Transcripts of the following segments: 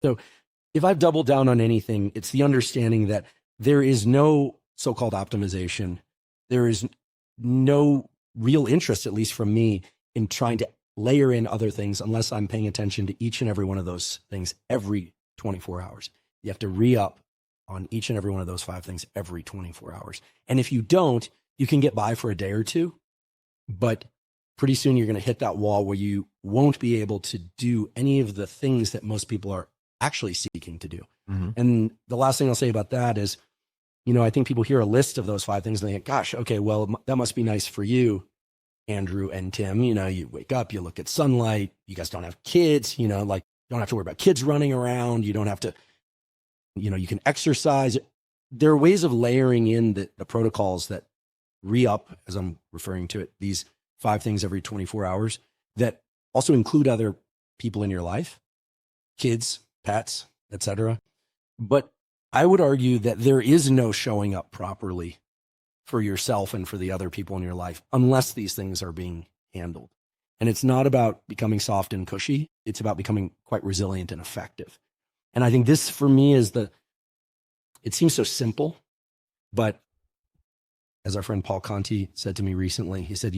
So if I've doubled down on anything, it's the understanding that there is no so-called optimization. There is no real interest, at least from me, in trying to layer in other things unless I'm paying attention to each and every one of those things every 24 hours. You have to re-up on each and every one of those 5 things every 24 hours. And if you don't, you can get by for a day or two, but pretty soon you're going to hit that wall where you won't be able to do any of the things that most people are actually seeking to do. Mm-hmm. And the last thing I'll say about that is, I think people hear a list of those 5 things and they think, gosh, okay, well, that must be nice for you, Andrew and Tim. You wake up, you look at sunlight, you guys don't have kids, like you don't have to worry about kids running around. You don't have to, you can exercise. There are ways of layering in the protocols that re-up, as I'm referring to it, these 5 things every 24 hours that also include other people in your life, kids, pets, etc. But I would argue that there is no showing up properly for yourself and for the other people in your life unless these things are being handled. And it's not about becoming soft and cushy. It's about becoming quite resilient and effective. And I think this, for me, it seems so simple, but as our friend Paul Conti said to me recently, he said,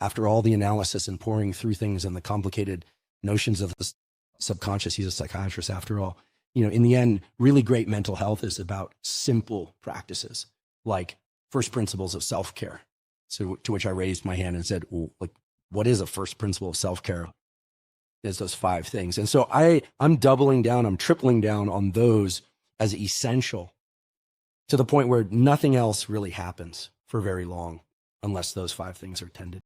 after all the analysis and pouring through things and the complicated notions of the subconscious, he's a psychiatrist after all, in the end, really great mental health is about simple practices like first principles of self-care. So to which I raised my hand and said, well, like, what is a first principle of self-care? There's those 5 things. And so I'm doubling down, I'm tripling down on those as essential to the point where nothing else really happens for very long unless those 5 things are tended.